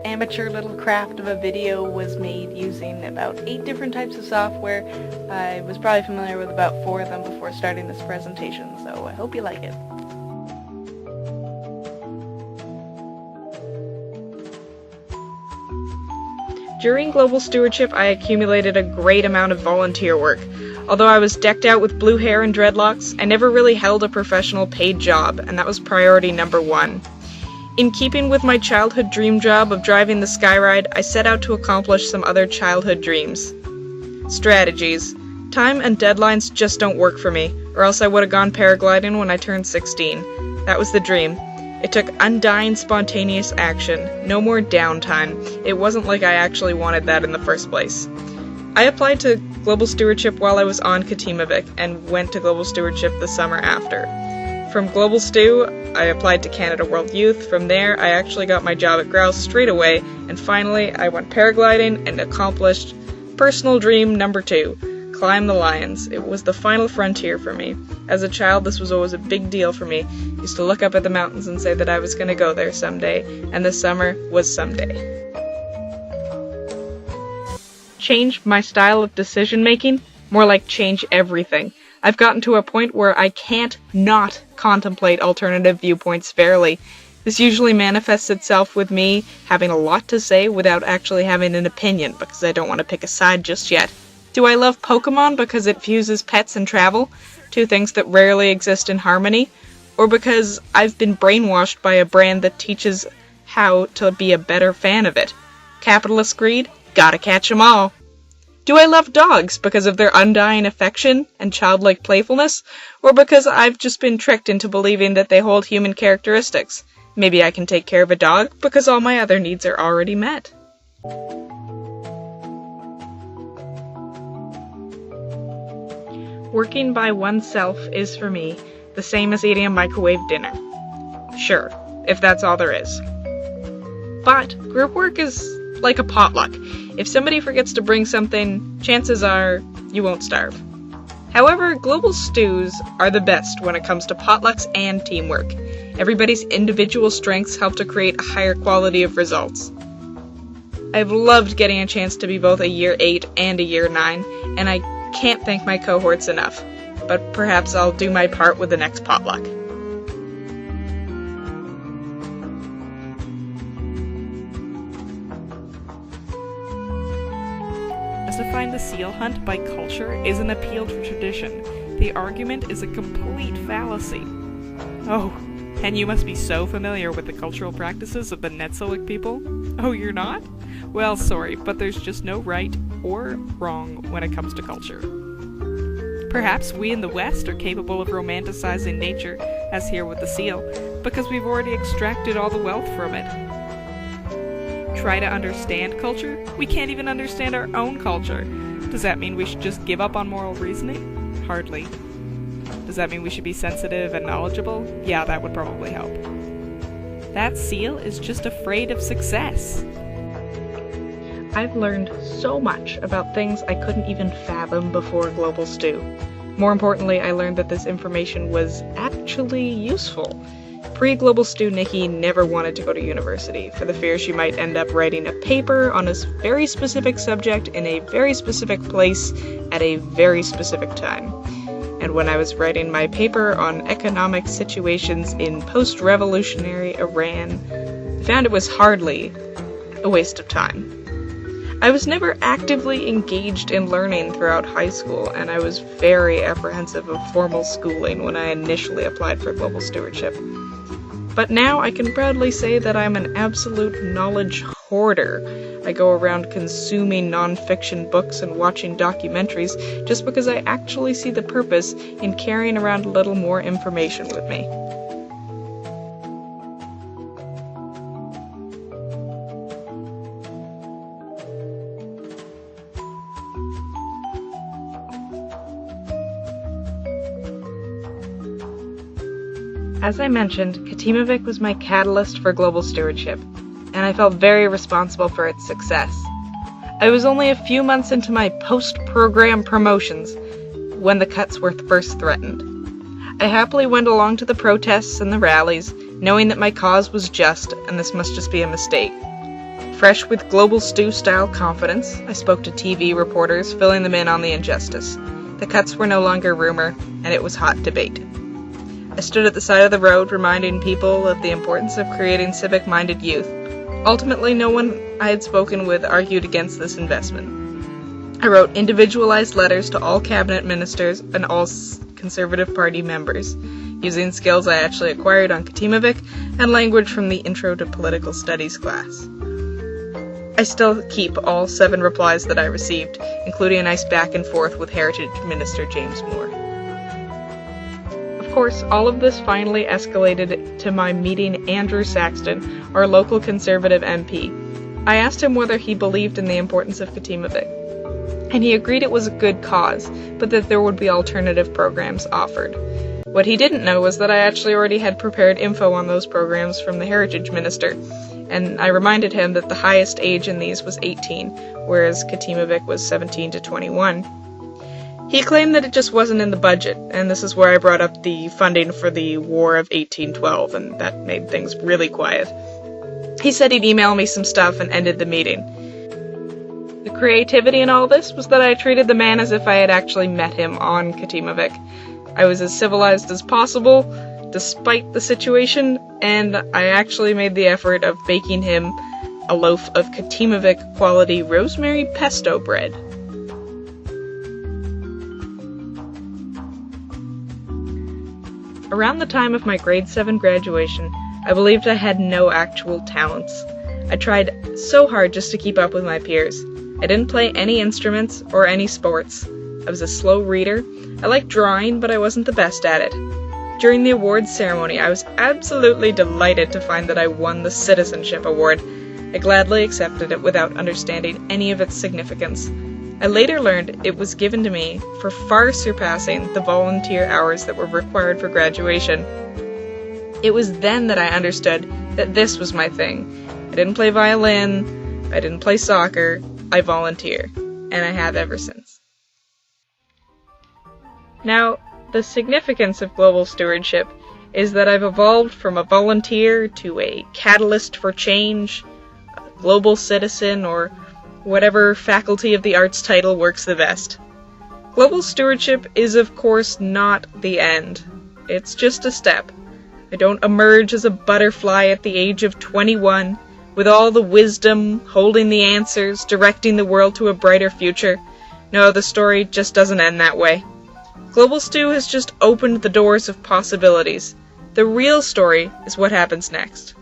amateur little craft of a video was made using about 8 different types of software. I was probably familiar with about 4 of them before starting this presentation, so I hope you like it. During Global Stewardship, I accumulated a great amount of volunteer work. Although I was decked out with blue hair and dreadlocks, I never really held a professional paid job, and that was priority number 1. In keeping with my childhood dream job of driving the Skyride, I set out to accomplish some other childhood dreams. Strategies. Time and deadlines just don't work for me, or else I would have gone paragliding when I turned 16. That was the dream. It took undying spontaneous action, no more downtime. It wasn't like I actually wanted that in the first place. I applied to Global Stewardship while I was on Katimavik, and went to Global Stewardship the summer after. From Global Stew, I applied to Canada World Youth. From there, I actually got my job at Grouse straight away, and finally, I went paragliding and accomplished personal dream number 2, climb the Lions. It was the final frontier for me. As a child, this was always a big deal for me. I used to look up at the mountains and say that I was going to go there someday, and this summer was someday. Change my style of decision-making? More like change everything. I've gotten to a point where I can't not contemplate alternative viewpoints fairly. This usually manifests itself with me having a lot to say without actually having an opinion, because I don't want to pick a side just yet. Do I love Pokemon because it fuses pets and travel? 2 things that rarely exist in harmony? Or because I've been brainwashed by a brand that teaches how to be a better fan of it? Capitalist greed? Gotta catch 'em all. Do I love dogs because of their undying affection and childlike playfulness? Or because I've just been tricked into believing that they hold human characteristics? Maybe I can take care of a dog because all my other needs are already met. Working by oneself is, for me, the same as eating a microwave dinner. Sure, if that's all there is. But group work is like a potluck. If somebody forgets to bring something, chances are you won't starve. However, global stews are the best when it comes to potlucks and teamwork. Everybody's individual strengths help to create a higher quality of results. I've loved getting a chance to be both a year 8 and a year 9, and I can't thank my cohorts enough, but perhaps I'll do my part with the next potluck. Justifying the seal hunt by culture is an appeal to tradition. The argument is a complete fallacy. Oh, and you must be so familiar with the cultural practices of the Netsulik people? Oh, you're not? Well, sorry, but there's just no right or wrong when it comes to culture. Perhaps we in the West are capable of romanticizing nature, as here with the seal, because we've already extracted all the wealth from it. Try to understand culture? We can't even understand our own culture. Does that mean we should just give up on moral reasoning? Hardly. Does that mean we should be sensitive and knowledgeable? Yeah, that would probably help. That seal is just afraid of success. I've learned so much about things I couldn't even fathom before Global Stew. More importantly, I learned that this information was actually useful. Pre-Global Stew, Niki never wanted to go to university, for the fear she might end up writing a paper on a very specific subject in a very specific place at a very specific time. And when I was writing my paper on economic situations in post-revolutionary Iran, I found it was hardly a waste of time. I was never actively engaged in learning throughout high school, and I was very apprehensive of formal schooling when I initially applied for Global Stewardship. But now I can proudly say that I'm an absolute knowledge hoarder. I go around consuming non-fiction books and watching documentaries just because I actually see the purpose in carrying around a little more information with me. As I mentioned, Katimavik was my catalyst for Global Stewardship, and I felt very responsible for its success. I was only a few months into my post-program promotions when the cuts were first threatened. I happily went along to the protests and the rallies, knowing that my cause was just and this must just be a mistake. Fresh with Global Stew-style confidence, I spoke to TV reporters, filling them in on the injustice. The cuts were no longer rumor, and it was hot debate. I stood at the side of the road, reminding people of the importance of creating civic-minded youth. Ultimately, no one I had spoken with argued against this investment. I wrote individualized letters to all cabinet ministers and all Conservative Party members, using skills I actually acquired on Katimavik and language from the Intro to Political Studies class. I still keep all 7 replies that I received, including a nice back and forth with Heritage Minister James Moore. Of course, all of this finally escalated to my meeting Andrew Saxton, our local Conservative MP. I asked him whether he believed in the importance of Katimavik, and he agreed it was a good cause, but that there would be alternative programs offered. What he didn't know was that I actually already had prepared info on those programs from the Heritage Minister, and I reminded him that the highest age in these was 18, whereas Katimavik was 17 to 21. He claimed that it just wasn't in the budget, and this is where I brought up the funding for the War of 1812, and that made things really quiet. He said he'd email me some stuff and ended the meeting. The creativity in all this was that I treated the man as if I had actually met him on Katimavik. I was as civilized as possible, despite the situation, and I actually made the effort of baking him a loaf of Katimavik quality rosemary pesto bread. Around the time of my grade 7 graduation, I believed I had no actual talents. I tried so hard just to keep up with my peers. I didn't play any instruments or any sports. I was a slow reader. I liked drawing, but I wasn't the best at it. During the awards ceremony, I was absolutely delighted to find that I won the Citizenship Award. I gladly accepted it without understanding any of its significance. I later learned it was given to me for far surpassing the volunteer hours that were required for graduation. It was then that I understood that this was my thing. I didn't play violin, I didn't play soccer, I volunteer, and I have ever since. Now, the significance of global stewardship is that I've evolved from a volunteer to a catalyst for change, a global citizen, or whatever faculty of the arts title works the best. Global stewardship is, of course, not the end. It's just a step. I don't emerge as a butterfly at the age of 21, with all the wisdom, holding the answers, directing the world to a brighter future. No, the story just doesn't end that way. Global Stew has just opened the doors of possibilities. The real story is what happens next.